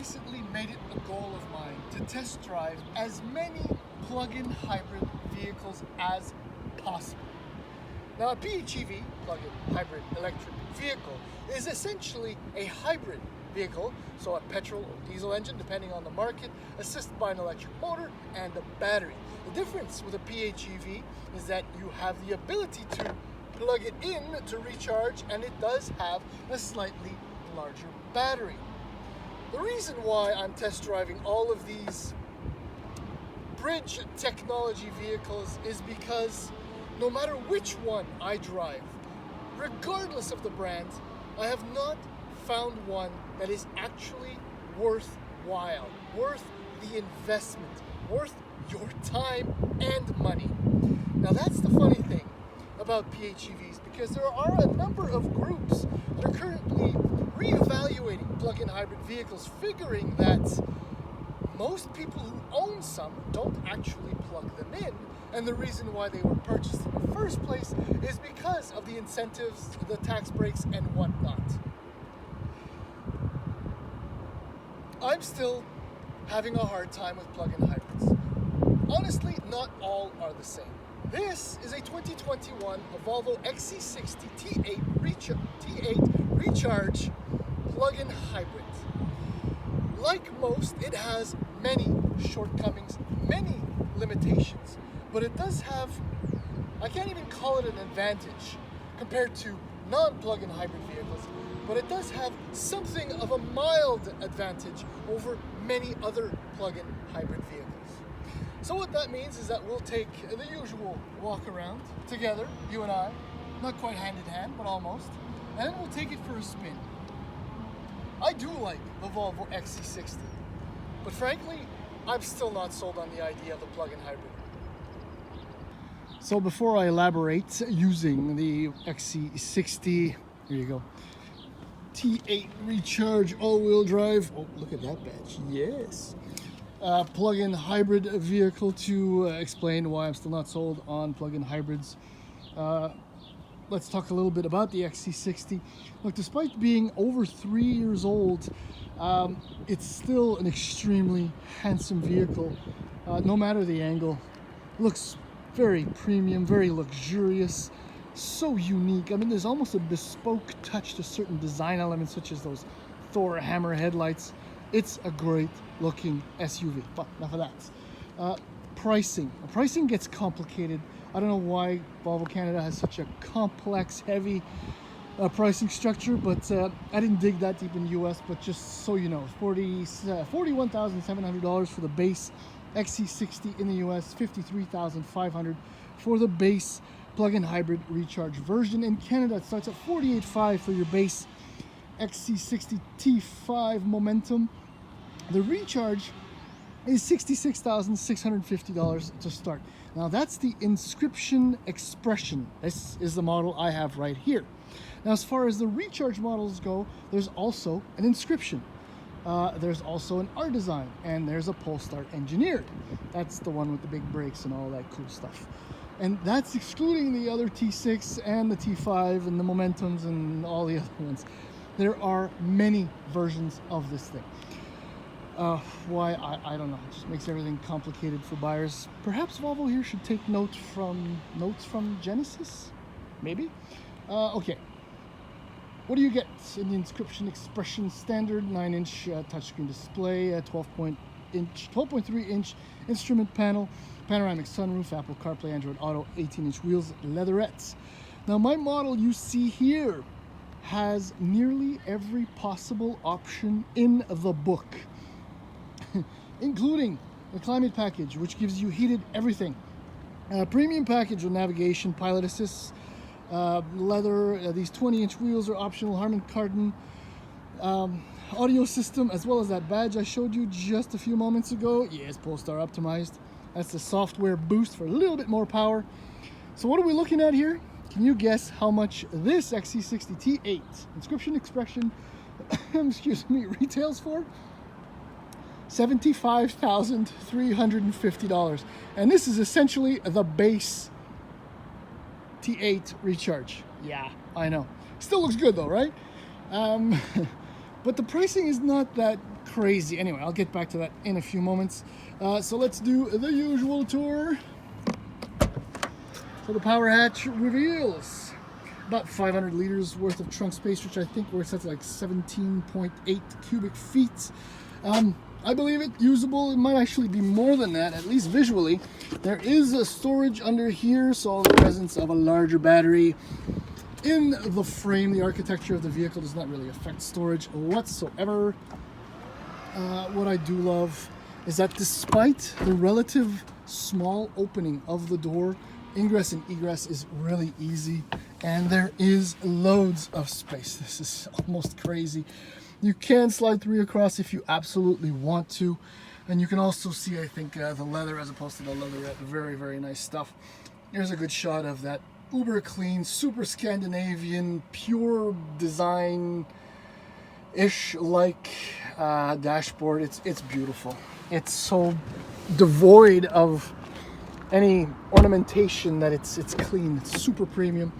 recently made it a goal of mine to test drive as many plug-in hybrid vehicles as possible. Now, a PHEV, plug-in hybrid electric vehicle, is essentially a hybrid vehicle, so a petrol or diesel engine, depending on the market, assisted by an electric motor and a battery. The difference with a PHEV is that you have the ability to plug it in to recharge, and it does have a slightly larger battery. The reason why I'm test driving all of these bridge technology vehicles is because no matter which one I drive, regardless of the brand, I have not found one that is actually worthwhile, worth the investment, worth your time and money. Now that's the funny thing about PHEVs, because there are a number of groups that are currently reevaluating plug-in hybrid vehicles, figuring that most people who own some don't actually plug them in, and the reason why they were purchased in the first place is because of the incentives, the tax breaks, and whatnot. I'm still having a hard time with plug-in hybrids. Honestly, not all are the same. This is a 2021 Volvo XC60 T8 Recharge plug-in hybrid. Like most, it has many shortcomings, many limitations, but it does have, I can't even call it an advantage compared to non-plug-in hybrid vehicles, but it does have something of a mild advantage over many other plug-in hybrid vehicles. So what that means is that we'll take the usual walk around together, you and I, not quite hand in hand, but almost, and then we'll take it for a spin. I do like the Volvo XC60, but frankly, I'm still not sold on the idea of the plug-in hybrid. So before I elaborate using the XC60, here you go, T8 Recharge all-wheel drive, oh look at that badge, yes, plug-in hybrid vehicle, to explain why I'm still not sold on plug-in hybrids. Let's talk a little bit about the XC60. Look, despite being over 3 years old, it's still an extremely handsome vehicle, no matter the angle. Looks very premium, very luxurious, so unique. I mean, there's almost a bespoke touch to certain design elements, such as those Thor hammer headlights. It's a great looking SUV, but enough of that. Pricing gets complicated. I don't know why Volvo Canada has such a complex, heavy pricing structure, but I didn't dig that deep in the US, but just so you know, $41,700 for the base XC60 in the US, $53,500 for the base plug-in hybrid recharge version. In Canada, it starts at $48,500 for your base XC60 T5 Momentum. The recharge is $66,650 to start. Now that's the Inscription Expression. This is the model I have right here. Now as far as the recharge models go, there's also an Inscription. There's also an R Design, and there's a Polestar Engineered. That's the one with the big brakes and all that cool stuff. And that's excluding the other T6 and the T5 and the Momentums and all the other ones. There are many versions of this thing. Why, I don't know. It just makes everything complicated for buyers. Perhaps Volvo here should take notes from Genesis? Maybe? Okay. What do you get in the Inscription Expression Standard? 9-inch touchscreen display, 12.3-inch instrument panel, panoramic sunroof, Apple CarPlay, Android Auto, 18-inch wheels, leatherettes. Now my model you see here has nearly every possible option in the book, including the climate package, which gives you heated everything, premium package with navigation, pilot assist, leather, these 20-inch wheels are optional, Harman Kardon, audio system, as well as that badge I showed you just a few moments ago. Yes, Polestar optimized. That's the software boost for a little bit more power. So what are we looking at here? Can you guess how much this XC60 T8 Inscription Expression excuse me, retails for? $75,350. And this is essentially the base T8 Recharge. Yeah, I know. Still looks good though, right? But the pricing is not that crazy. Anyway, I'll get back to that in a few moments. So let's do the usual tour. So the power hatch reveals about 500 liters worth of trunk space, which I think works out to like 17.8 cubic feet. I believe it usable. It might actually be more than that, at least visually. There is a storage under here, so the presence of a larger battery in the frame, the architecture of the vehicle does not really affect storage whatsoever. What I do love is that despite the relative small opening of the door, ingress and egress is really easy, and there is loads of space. This is almost crazy. You can slide 3 across if you absolutely want to, and you can also see, I think, the leather as opposed to the leatherette. Very, very nice stuff. Here's a good shot of that uber clean, super Scandinavian, pure design-ish like dashboard. It's beautiful. It's so devoid of any ornamentation that it's clean. It's super premium.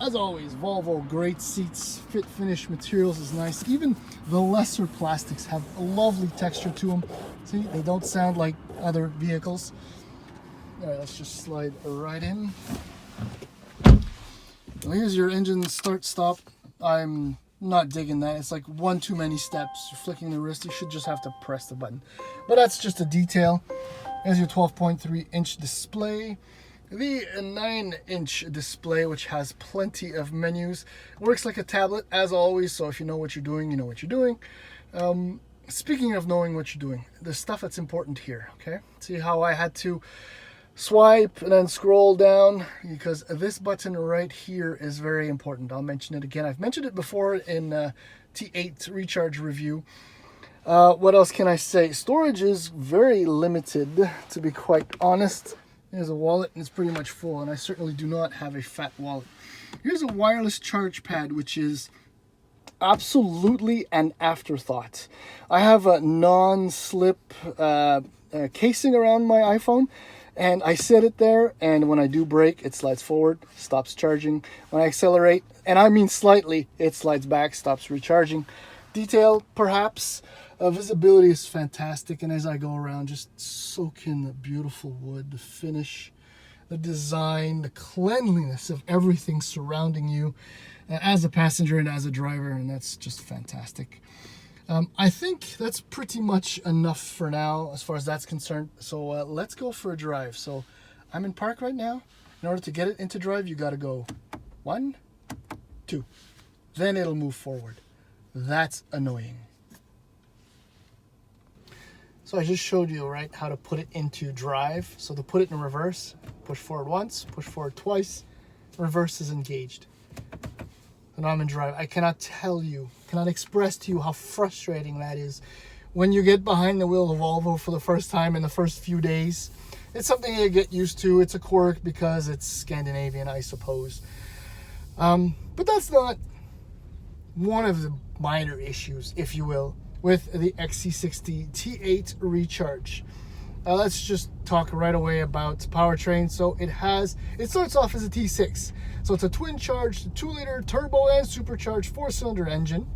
As always, Volvo, great seats, fit finish materials is nice. Even the lesser plastics have a lovely texture to them. See, they don't sound like other vehicles. All right, let's just slide right in. Well, here's your engine start stop. I'm not digging that. It's like one too many steps. You're flicking the wrist. You should just have to press the button. But that's just a detail. There's your 12.3-inch display. The 9-inch display, which has plenty of menus, works like a tablet as always. So if you know what you're doing, you know what you're doing. Speaking of knowing what you're doing, the stuff that's important here. Okay, see how I had to swipe and then scroll down, because this button right here is very important. I'll mention it again. I've mentioned it before in T8 Recharge review. What else can I say? Storage is very limited, to be quite honest. There's a wallet and it's pretty much full, and I certainly do not have a fat wallet. Here's a wireless charge pad, which is absolutely an afterthought. I have a non-slip casing around my iPhone, and I set it there, and when I do brake, it slides forward, stops charging. When I accelerate, and I mean slightly, it slides back, stops recharging. Detail, perhaps. Visibility is fantastic, and as I go around, just soak in the beautiful wood, the finish, the design, the cleanliness of everything surrounding you as a passenger and as a driver, and that's just fantastic. I think that's pretty much enough for now as far as that's concerned. So let's go for a drive. So I'm in park right now. In order to get it into drive, you got to go 1, 2. Then it'll move forward. That's annoying. So I just showed you, right, how to put it into drive. So to put it in reverse, push forward once, push forward twice, reverse is engaged. And I'm in drive. I cannot tell you, cannot express to you how frustrating that is when you get behind the wheel of Volvo for the first time in the first few days. It's something you get used to. It's a quirk because it's Scandinavian, I suppose. But that's not one of the minor issues, if you will, with the XC60 T8 Recharge. Let's just talk right away about powertrain. So it starts off as a T6. So it's a twin-charged 2-liter turbo and supercharged 4-cylinder engine,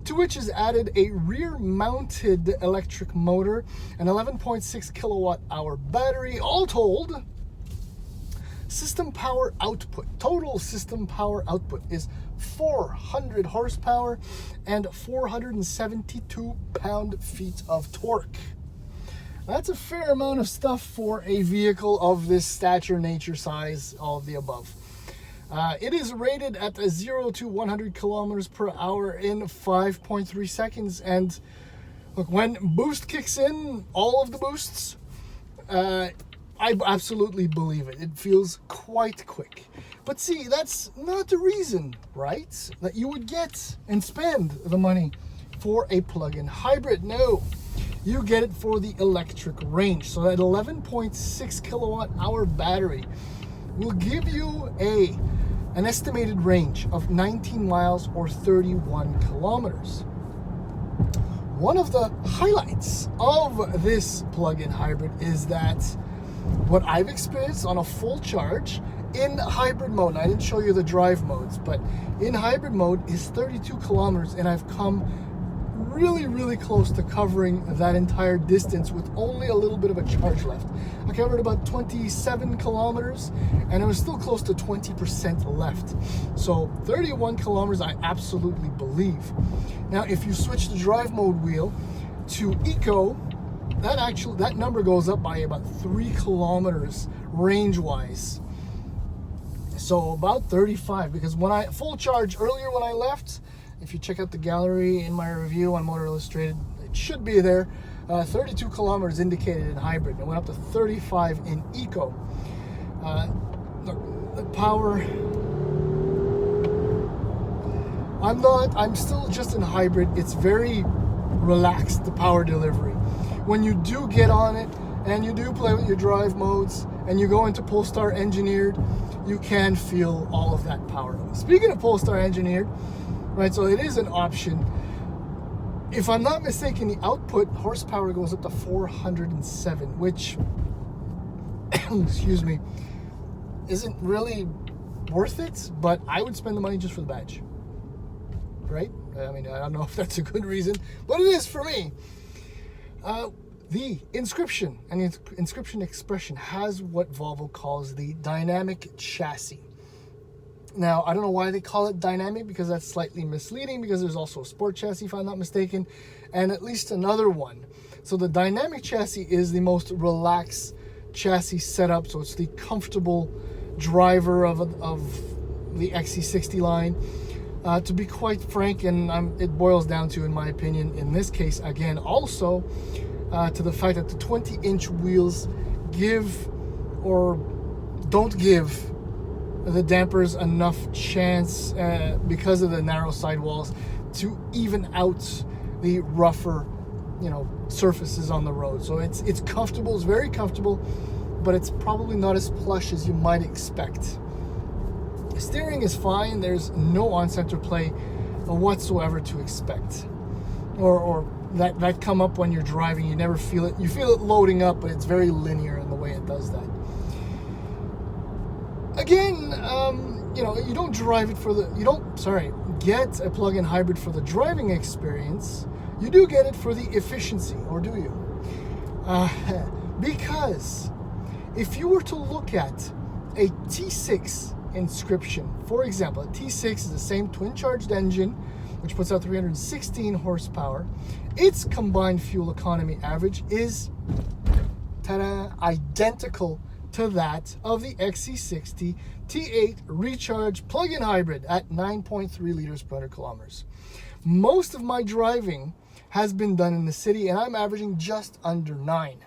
to which is added a rear-mounted electric motor, an 11.6 kilowatt-hour battery. All told, system power output, total system power output is 400 horsepower and 472 pound-feet of torque. That's a fair amount of stuff for a vehicle of this stature, nature, size, all of the above. It is rated at 0 to 100 kilometers per hour in 5.3 seconds. And look, when boost kicks in, all of the boosts, I absolutely believe it. It feels quite quick. But see, that's not the reason, right, that you would get and spend the money for a plug-in hybrid. No, you get it for the electric range. So that 11.6 kilowatt-hour battery will give you an estimated range of 19 miles or 31 kilometers. One of the highlights of this plug-in hybrid is that what I've experienced on a full charge in hybrid mode, and I didn't show you the drive modes, but in hybrid mode is 32 kilometers, and I've come really, really close to covering that entire distance with only a little bit of a charge left. I covered about 27 kilometers and it was still close to 20% left. So 31 kilometers, I absolutely believe. Now, if you switch the drive mode wheel to Eco, that number goes up by about 3 kilometers range-wise. So about 35, because when I full charge earlier when I left, if you check out the gallery in my review on Motor Illustrated, it should be there. 32 kilometers indicated in hybrid. It went up to 35 in Eco. The power, I'm still just in hybrid. It's very relaxed, the power delivery. When you do get on it and you do play with your drive modes and you go into Polestar Engineered, you can feel all of that power. Speaking of Polestar Engineered, right, so it is an option. If I'm not mistaken, the output horsepower goes up to 407, which, excuse me, isn't really worth it, but I would spend the money just for the badge, right? I mean, I don't know if that's a good reason, but it is for me. The inscription and the inscription expression has what Volvo calls the dynamic chassis. Now, I don't know why they call it dynamic, because that's slightly misleading, because there's also a sport chassis, if I'm not mistaken, and at least another one. So the dynamic chassis is the most relaxed chassis setup, so it's the comfortable driver of the XC60 line. To be quite frank, and it boils down to, in my opinion, in this case, again, also to the fact that the 20-inch wheels give or don't give the dampers enough chance because of the narrow sidewalls to even out the rougher, surfaces on the road. So it's comfortable, it's very comfortable, but it's probably not as plush as you might expect. Steering is fine. There's no on-center play whatsoever to expect, or that come up when you're driving. You never feel it. You feel it loading up, but it's very linear in the way it does that. Again, you don't drive it for get a plug-in hybrid for the driving experience. You do get it for the efficiency, or do you? Because if you were to look at a T6 inscription, for example, a T6 is the same twin-charged engine, which puts out 316 horsepower. Its combined fuel economy average is identical to that of the XC60 T8 Recharge plug-in hybrid at 9.3 liters per 100 kilometers. Most of my driving has been done in the city, and I'm averaging just under 9.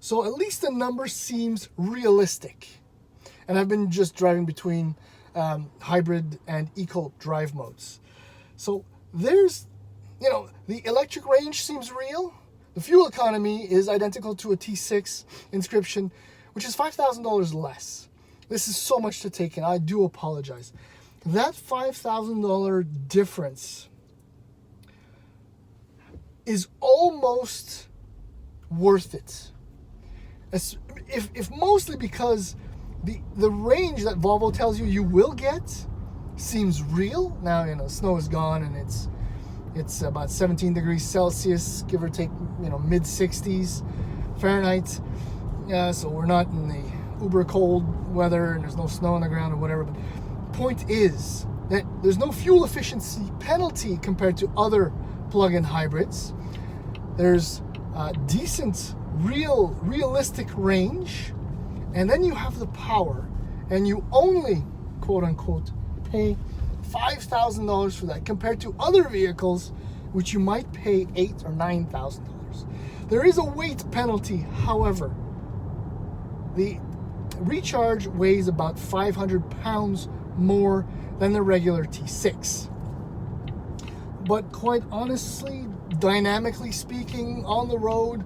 So at least the number seems realistic. And I've been just driving between hybrid and eco drive modes. So there's, the electric range seems real. The fuel economy is identical to a T6 inscription, which is $5,000 less. This is so much to take in. I do apologize. That $5,000 difference is almost worth it. If mostly because the range that Volvo tells you will get seems real. Now, snow is gone and it's about 17 degrees Celsius, give or take, mid 60s Fahrenheit. So we're not in the uber cold weather and there's no snow on the ground or whatever. But point is that there's no fuel efficiency penalty compared to other plug-in hybrids. There's decent, realistic range. And then you have the power, and you only, quote unquote, pay $5,000 for that, compared to other vehicles, which you might pay $8,000 or $9,000. There is a weight penalty, however. The Recharge weighs about 500 pounds more than the regular T6. But quite honestly, dynamically speaking, on the road,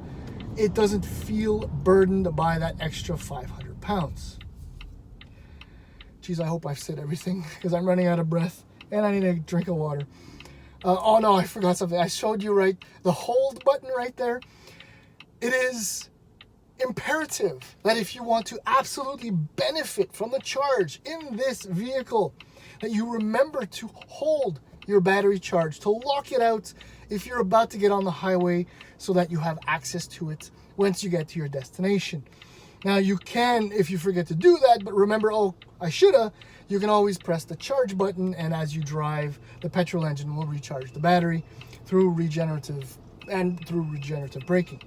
it doesn't feel burdened by that extra 500 pounds. Geez, I hope I've said everything, because I'm running out of breath and I need a drink of water. Oh no, I forgot something. I showed you the hold button right there. It is imperative that if you want to absolutely benefit from the charge in this vehicle, that you remember to hold your battery charged, to lock it out if you're about to get on the highway so that you have access to it once you get to your destination. Now you can, if you forget to do that, but remember, oh, I shoulda, you can always press the charge button, and as you drive, the petrol engine will recharge the battery through regenerative braking.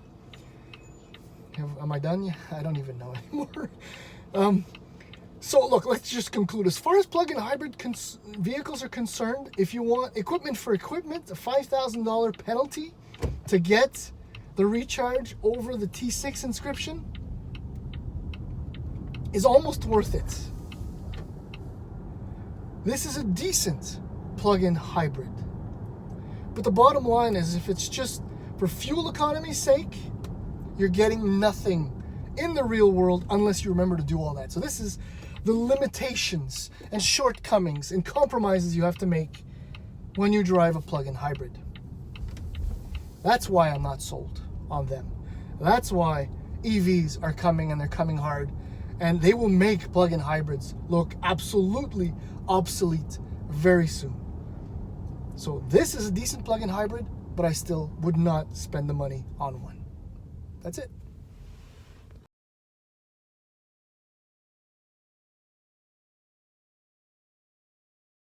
Am I done? I don't even know anymore. So look, let's just conclude. As far as plug-in hybrid vehicles are concerned, if you want equipment for equipment, a $5,000 penalty to get the recharge over the T6 inscription is almost worth it. This is a decent plug-in hybrid. But the bottom line is, if it's just for fuel economy's sake, you're getting nothing in the real world unless you remember to do all that. So this is the limitations and shortcomings and compromises you have to make when you drive a plug-in hybrid. That's why I'm not sold on them. That's why EVs are coming, and they're coming hard, and they will make plug-in hybrids look absolutely obsolete very soon. So this is a decent plug-in hybrid, but I still would not spend the money on one. That's it.